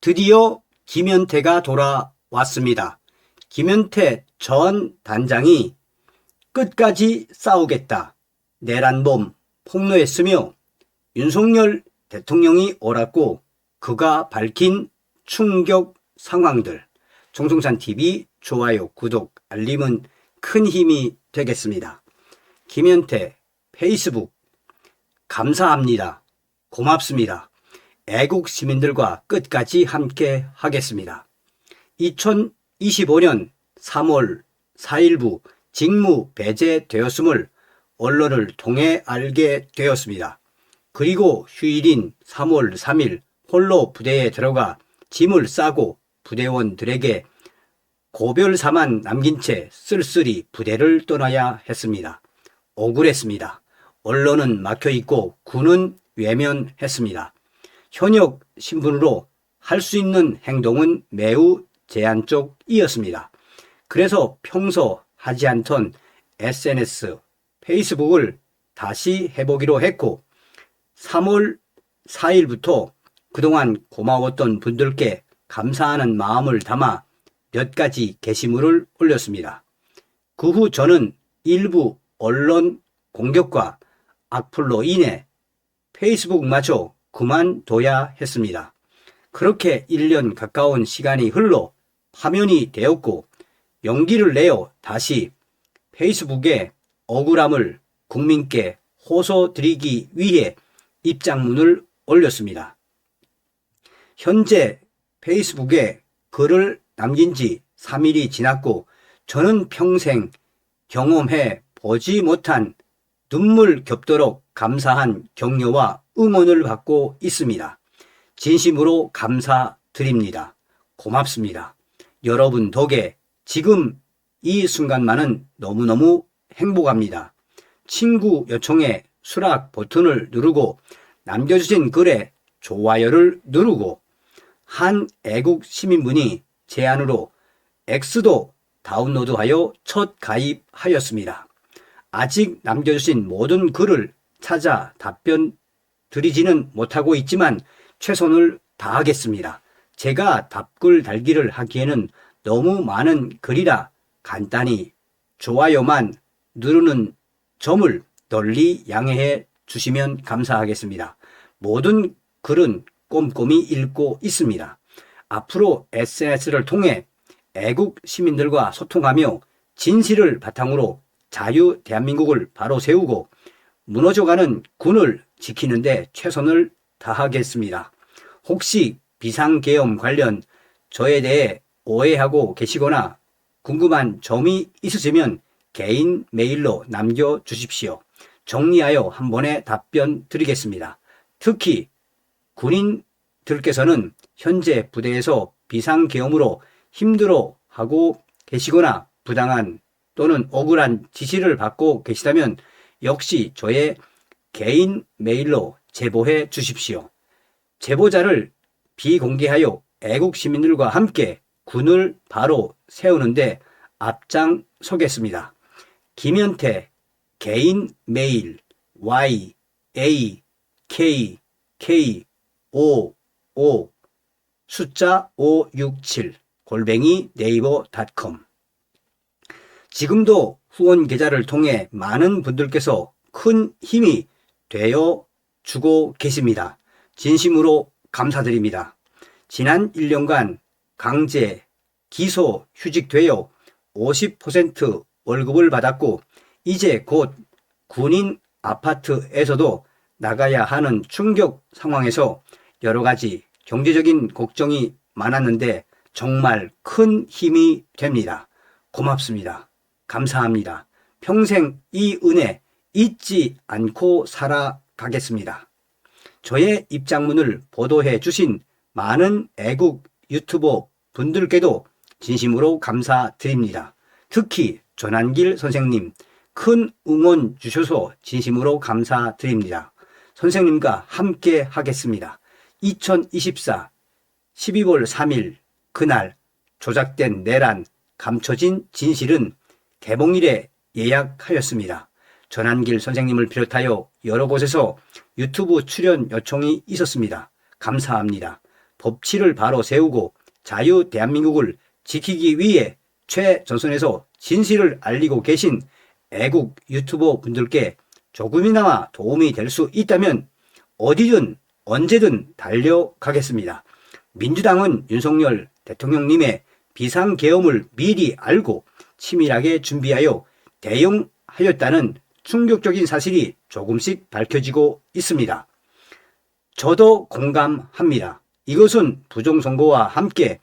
드디어 김현태가 돌아왔습니다. 김현태 전 단장이 끝까지 싸우겠다 내란범 폭로했으며 윤석열 대통령이 옳았고 그가 밝힌 충격 상황들, 정성찬TV 좋아요, 구독, 알림은 큰 힘이 되겠습니다. 김현태 페이스북 감사합니다. 고맙습니다. 애국 시민들과 끝까지 함께 하겠습니다. 2025년 3월 4일부 직무 배제되었음을 언론을 통해 알게 되었습니다. 그리고 휴일인 3월 3일 홀로 부대에 들어가 짐을 싸고 부대원들에게 고별사만 남긴 채 쓸쓸히 부대를 떠나야 했습니다. 억울했습니다. 언론은 막혀있고 군은 외면했습니다. 현역 신분으로 할 수 있는 행동은 매우 제한적이었습니다. 그래서 평소 하지 않던 SNS, 페이스북을 다시 해보기로 했고 3월 4일부터 그동안 고마웠던 분들께 감사하는 마음을 담아 몇 가지 게시물을 올렸습니다. 그 후 저는 일부 언론 공격과 악플로 인해 페이스북마저 그만둬야 했습니다. 그렇게 1년 가까운 시간이 흘러 파면이 되었고 용기를 내어 다시 페이스북에 억울함을 국민께 호소드리기 위해 입장문을 올렸습니다. 현재 페이스북에 글을 남긴 지 3일이 지났고 저는 평생 경험해 보지 못한 눈물 겹도록 감사한 격려와 응원을 받고 있습니다. 진심으로 감사드립니다. 고맙습니다. 여러분 덕에 지금 이 순간만은 너무너무 행복합니다. 친구 요청에 수락 버튼을 누르고 남겨주신 글에 좋아요를 누르고 한 애국 시민분이 제안으로 X도 다운로드하여 첫 가입하였습니다. 아직 남겨주신 모든 글을 찾아 답변 드리지는 못하고 있지만 최선을 다하겠습니다. 제가 답글 달기를 하기에는 너무 많은 글이라 간단히 좋아요만 누르는 점을 널리 양해해 주시면 감사하겠습니다. 모든 글은 꼼꼼히 읽고 있습니다. 앞으로 SNS를 통해 애국 시민들과 소통하며 진실을 바탕으로 자유 대한민국을 바로 세우고 무너져가는 군을 지키는데 최선을 다하겠습니다. 혹시 비상계엄 관련 저에 대해 오해하고 계시거나 궁금한 점이 있으시면 개인 메일로 남겨주십시오. 정리하여 한 번에 답변 드리겠습니다. 특히 군인들께서는 현재 부대에서 비상계엄으로 힘들어하고 계시거나 부당한 또는 억울한 지시를 받고 계시다면 역시 저의 개인 메일로 제보해 주십시오. 제보자를 비공개하여 애국 시민들과 함께 군을 바로 세우는데 앞장서겠습니다. 김현태 개인 메일 yakk55 숫자 567 @네이버.com. 지금도 후원 계좌를 통해 많은 분들께서 큰 힘이 되어 주고 계십니다. 진심으로 감사드립니다. 지난 1년간 강제 기소 휴직되어 50% 월급을 받았고 이제 곧 군인 아파트에서도 나가야 하는 충격 상황에서 여러 가지 경제적인 걱정이 많았는데 정말 큰 힘이 됩니다. 고맙습니다. 감사합니다. 평생 이 은혜 잊지 않고 살아가겠습니다. 저의 입장문을 보도해 주신 많은 애국 유튜버 분들께도 진심으로 감사드립니다. 특히 전한길 선생님 큰 응원 주셔서 진심으로 감사드립니다. 선생님과 함께 하겠습니다. 2024 12월 3일 그날 조작된 내란 감춰진 진실은 개봉일에 예약하였습니다. 전한길 선생님을 비롯하여 여러 곳에서 유튜브 출연 요청이 있었습니다. 감사합니다. 법치를 바로 세우고 자유 대한민국을 지키기 위해 최전선에서 진실을 알리고 계신 애국 유튜버 분들께 조금이나마 도움이 될 수 있다면 어디든 언제든 달려가겠습니다. 민주당은 윤석열 대통령님의 비상계엄을 미리 알고 치밀하게 준비하여 대응하였다는 충격적인 사실이 조금씩 밝혀지고 있습니다. 저도 공감합니다. 이것은 부정선거와 함께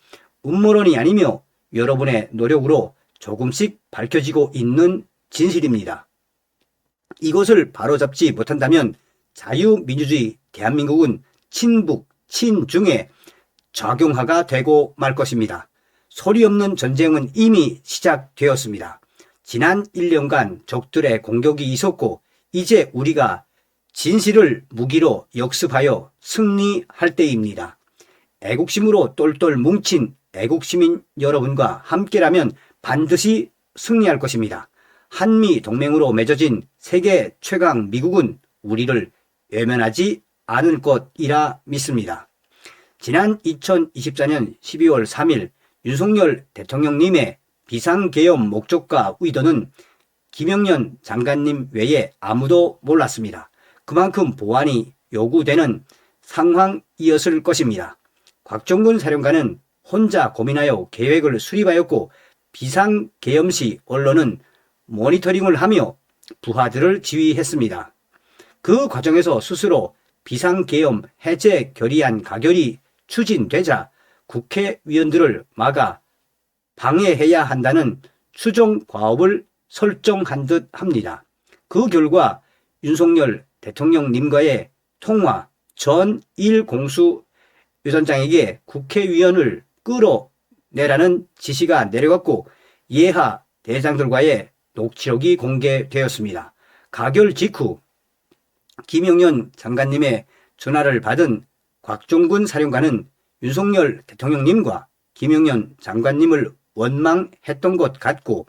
음모론이 아니며 여러분의 노력으로 조금씩 밝혀지고 있는 진실입니다. 이것을 바로잡지 못한다면 자유민주주의 대한민국은 친북, 친중의 작용화가 되고 말 것입니다. 소리 없는 전쟁은 이미 시작되었습니다. 지난 1년간 적들의 공격이 있었고 이제 우리가 진실을 무기로 역습하여 승리할 때입니다. 애국심으로 똘똘 뭉친 애국시민 여러분과 함께라면 반드시 승리할 것입니다. 한미 동맹으로 맺어진 세계 최강 미국은 우리를 외면하지 않을 것이라 믿습니다. 지난 2024년 12월 3일 윤석열 대통령님의 비상계엄 목적과 의도는 김영년 장관님 외에 아무도 몰랐습니다. 그만큼 보안이 요구되는 상황이었을 것입니다. 곽정근 사령관은 혼자 고민하여 계획을 수립하였고 비상계엄 시 언론은 모니터링을 하며 부하들을 지휘했습니다. 그 과정에서 스스로 비상계엄 해제 결의안 가결이 추진되자 국회의원들을 막아 방해해야 한다는 추종 과업을 설정한 듯 합니다. 그 결과 윤석열 대통령님과의 통화 전 일공수위원장에게 국회의원을 끌어내라는 지시가 내려갔고 예하 대장들과의 녹취록이 공개되었습니다. 가결 직후 김영년 장관님의 전화를 받은 곽종근 사령관은 윤석열 대통령님과 김영년 장관님을 원망했던 것 같고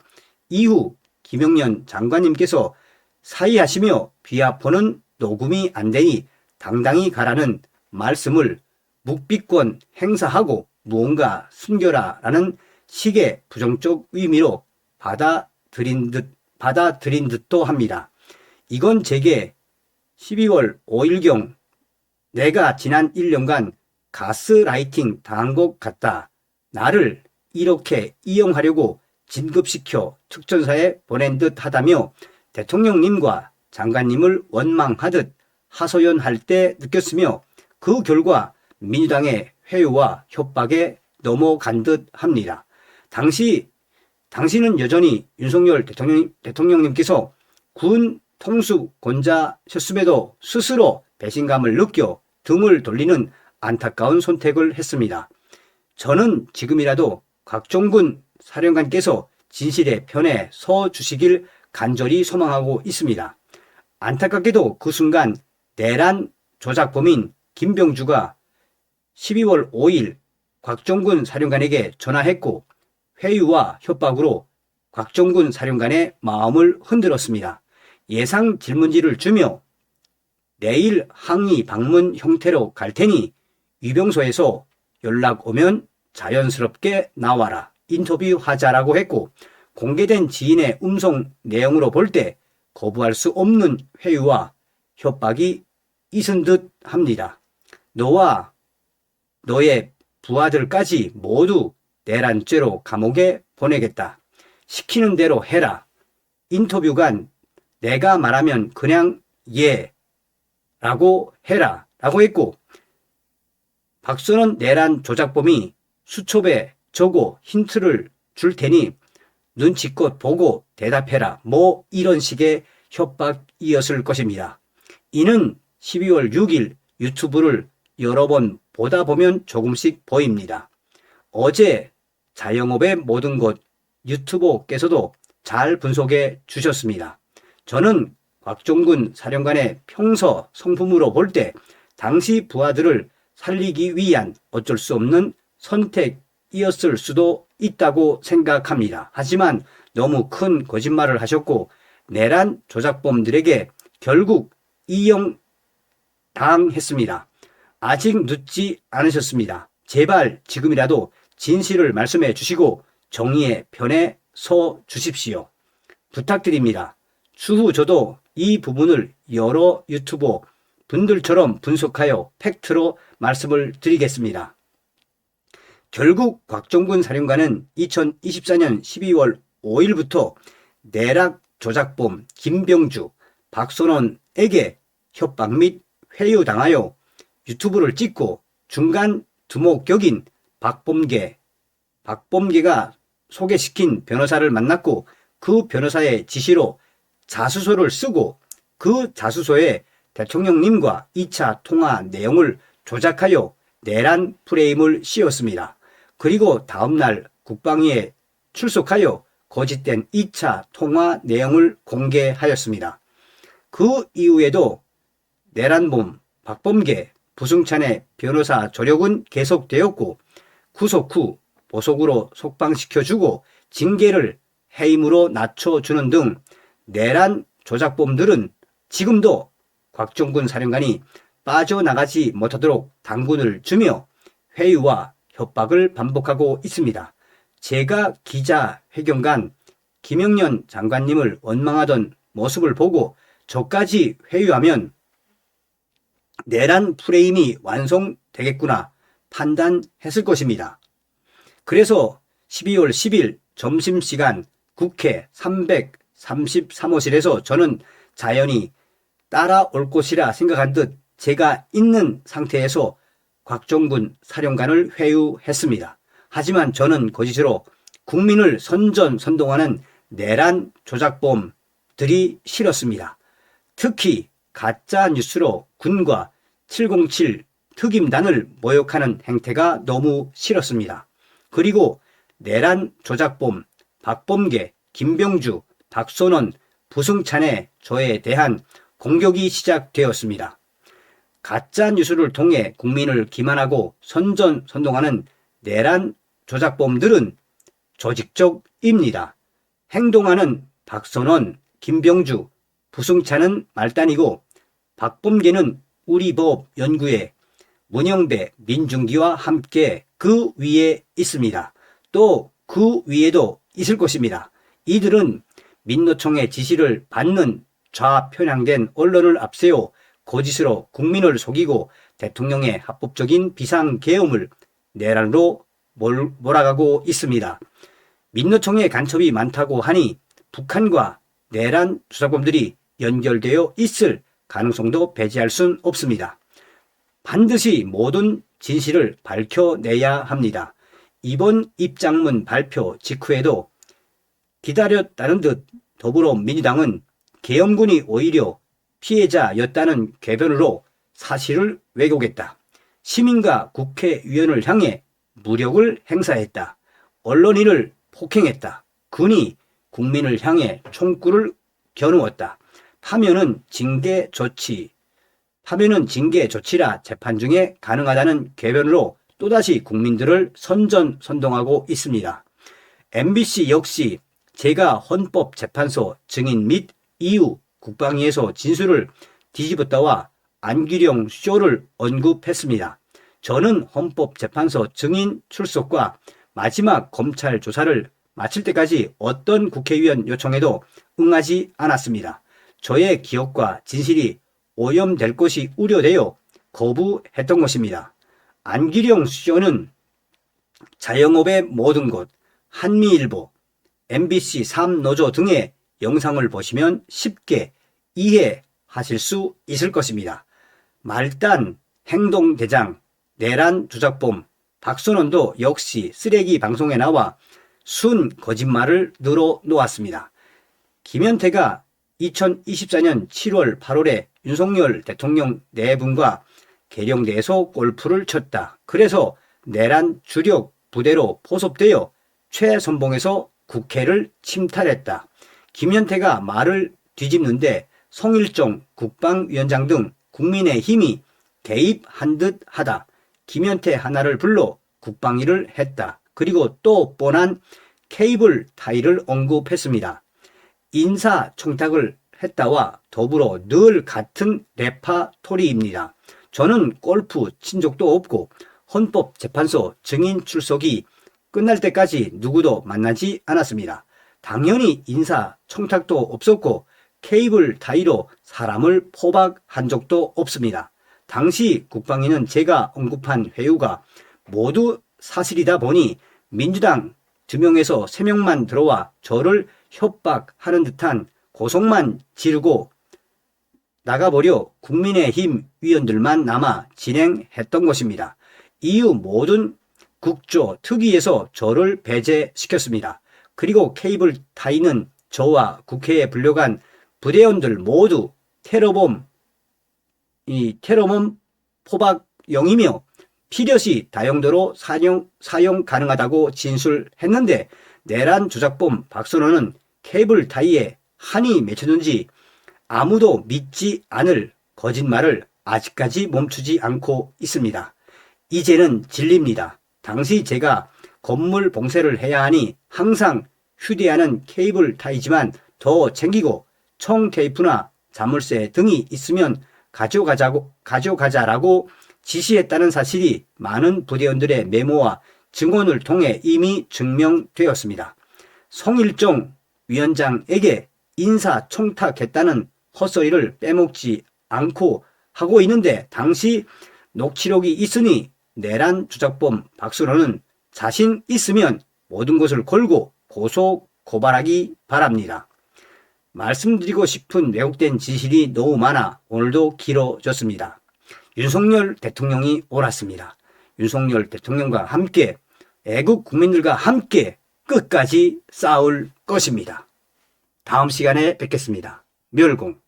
이후 김영년 장관님께서 사의하시며 비하폰은 녹음이 안 되니 당당히 가라는 말씀을 묵비권 행사하고 무언가 숨겨라라는 식의 부정적 의미로 받아들인 듯도 합니다. 이건 제게 12월 5일경 내가 지난 1년간 가스라이팅 당한 것 같다. 나를 이렇게 이용하려고 진급시켜 특전사에 보낸 듯 하다며 대통령님과 장관님을 원망하듯 하소연할 때 느꼈으며 그 결과 민주당의 회유와 협박에 넘어간 듯 합니다. 당시는 여전히 윤석열 대통령님께서 군 통수권자셨음에도 스스로 배신감을 느껴 등을 돌리는 안타까운 선택을 했습니다. 저는 지금이라도 곽종근 사령관께서 진실의 편에 서 주시길 간절히 소망하고 있습니다. 안타깝게도 그 순간 내란 조작범인 김병주가 12월 5일 곽종근 사령관에게 전화했고 회유와 협박으로 곽종근 사령관의 마음을 흔들었습니다. 예상 질문지를 주며 내일 항의 방문 형태로 갈 테니 유병소에서 연락 오면 자연스럽게 나와라. 인터뷰하자라고 했고 공개된 지인의 음성 내용으로 볼 때 거부할 수 없는 회유와 협박이 있은 듯 합니다. 너와 너의 부하들까지 모두 내란죄로 감옥에 보내겠다. 시키는 대로 해라. 인터뷰간 내가 말하면 그냥 예 라고 해라 라고 했고 박선원 내란 조작범이 수첩에 적어 힌트를 줄 테니 눈치껏 보고 대답해라. 뭐 이런 식의 협박이었을 것입니다. 이는 12월 6일 유튜브를 여러 번 보다 보면 조금씩 보입니다. 어제 자영업의 모든 것 유튜버께서도 잘 분석해 주셨습니다. 저는 곽종근 사령관의 평소 성품으로 볼 때 당시 부하들을 살리기 위한 어쩔 수 없는 선택이었을 수도 있다고 생각합니다. 하지만 너무 큰 거짓말을 하셨고 내란 조작범들에게 결국 이용당했습니다. 아직 늦지 않으셨습니다. 제발 지금이라도 진실을 말씀해 주시고 정의의 편에 서 주십시오. 부탁드립니다. 추후 저도 이 부분을 여러 유튜버 분들처럼 분석하여 팩트로 말씀을 드리겠습니다. 결국 곽종근 사령관은 2024년 12월 5일부터 내락 조작범 김병주, 박선원에게 협박 및 회유당하여 유튜브를 찍고 중간 두목격인 박범계가 소개시킨 변호사를 만났고 그 변호사의 지시로 자수서를 쓰고 그 자수서에 대통령님과 2차 통화 내용을 조작하여 내란 프레임을 씌웠습니다. 그리고 다음날 국방위에 출석하여 거짓된 2차 통화 내용을 공개하였습니다. 그 이후에도 내란범 박범계, 부승찬의 변호사 조력은 계속되었고 구속 후 보석으로 석방시켜주고 징계를 해임으로 낮춰주는 등 내란 조작범들은 지금도 곽종근 사령관이 빠져나가지 못하도록 당군을 주며 회유와 협박을 반복하고 있습니다. 제가 기자회견간 김영년 장관님을 원망하던 모습을 보고 저까지 회유하면 내란 프레임이 완성되겠구나 판단했을 것입니다. 그래서 12월 10일 점심시간 국회 333호실에서 저는 자연히 따라올 것이라 생각한 듯 제가 있는 상태에서 곽종근 사령관을 회유했습니다. 하지만 저는 거짓으로 국민을 선전선동하는 내란 조작범들이 싫었습니다. 특히 가짜 뉴스로 군과 707 특임단을 모욕하는 행태가 너무 싫었습니다. 그리고 내란 조작범 박범계, 김병주, 박선원, 부승찬의 저에 대한 공격이 시작되었습니다. 가짜 뉴스를 통해 국민을 기만하고 선전선동하는 내란 조작범들은 조직적입니다. 행동하는 박선원, 김병주, 부승찬은 말단이고 박범계는 우리 법 연구에 문영배, 민중기와 함께 그 위에 있습니다. 또 그 위에도 있을 것입니다. 이들은 민노총의 지시를 받는 좌편향된 언론을 앞세워 거짓으로 국민을 속이고 대통령의 합법적인 비상계엄을 내란으로 몰아가고 있습니다. 민노총의 간첩이 많다고 하니 북한과 내란 조작범들이 연결되어 있을 가능성도 배제할 순 없습니다. 반드시 모든 진실을 밝혀내야 합니다. 이번 입장문 발표 직후에도 기다렸다는 듯 더불어민주당은 계엄군이 오히려 피해자였다는 궤변으로 사실을 왜곡했다. 시민과 국회의원을 향해 무력을 행사했다. 언론인을 폭행했다. 군이 국민을 향해 총구를 겨누었다. 파면은 징계 조치라 재판 중에 가능하다는 궤변으로 또다시 국민들을 선전선동하고 있습니다. MBC 역시 제가 헌법재판소 증인 및 이후 국방위에서 진술을 뒤집었다와 안규령 쇼를 언급했습니다. 저는 헌법재판소 증인 출석과 마지막 검찰 조사를 마칠 때까지 어떤 국회의원 요청에도 응하지 않았습니다. 저의 기억과 진실이 오염될 것이 우려되어 거부했던 것입니다. 안규령 쇼는 자영업의 모든 곳, 한미일보, MBC 3노조 등의 영상을 보시면 쉽게 이해하실 수 있을 것입니다. 말단, 행동대장, 내란 조작범, 박선원도 역시 쓰레기 방송에 나와 순 거짓말을 늘어놓았습니다. 김현태가 2024년 7월 8월에 윤석열 대통령 네 분과 계룡대에서 골프를 쳤다. 그래서 내란 주력 부대로 포섭되어 최선봉에서 국회를 침탈했다. 김현태가 말을 뒤집는데 송일종 국방위원장 등 국민의힘이 개입한 듯 하다. 김현태 하나를 불러 국방위를 했다. 그리고 또 뻔한 케이블 타이를 언급했습니다. 인사청탁을 했다와 더불어 늘 같은 레파토리입니다. 저는 골프 친 적도 없고 헌법재판소 증인 출석이 끝날 때까지 누구도 만나지 않았습니다. 당연히 인사청탁도 없었고 케이블 타이로 사람을 포박한 적도 없습니다. 당시 국방위는 제가 언급한 회유가 모두 사실이다 보니 민주당 2명에서 3명만 들어와 저를 협박하는 듯한 고성만 지르고 나가버려 국민의힘 위원들만 남아 진행했던 것입니다. 이후 모든 국조 특위에서 저를 배제시켰습니다. 그리고 케이블 타이는 저와 국회에 불려간 부대원들 모두 테러범 포박용이며 필요시 다용도로 사용 가능하다고 진술했는데 내란 조작범 박선원은 케이블 타이에 한이 맺혔는지 아무도 믿지 않을 거짓말을 아직까지 멈추지 않고 있습니다. 이제는 진리입니다. 당시 제가 건물 봉쇄를 해야 하니 항상 휴대하는 케이블 타이지만 더 챙기고 청 테이프나 자물쇠 등이 있으면 가져가자라고 지시했다는 사실이 많은 부대원들의 메모와 증언을 통해 이미 증명되었습니다. 송일종 위원장에게 인사청탁했다는 헛소리를 빼먹지 않고 하고 있는데 당시 녹취록이 있으니 내란 조작범 박선원은 자신 있으면 모든 것을 걸고 고소 고발하기 바랍니다. 말씀드리고 싶은 왜곡된 진실이 너무 많아 오늘도 길어졌습니다. 윤석열 대통령이 옳았습니다. 윤석열 대통령과 함께 애국 국민들과 함께 끝까지 싸울 것입니다. 다음 시간에 뵙겠습니다. 멸공.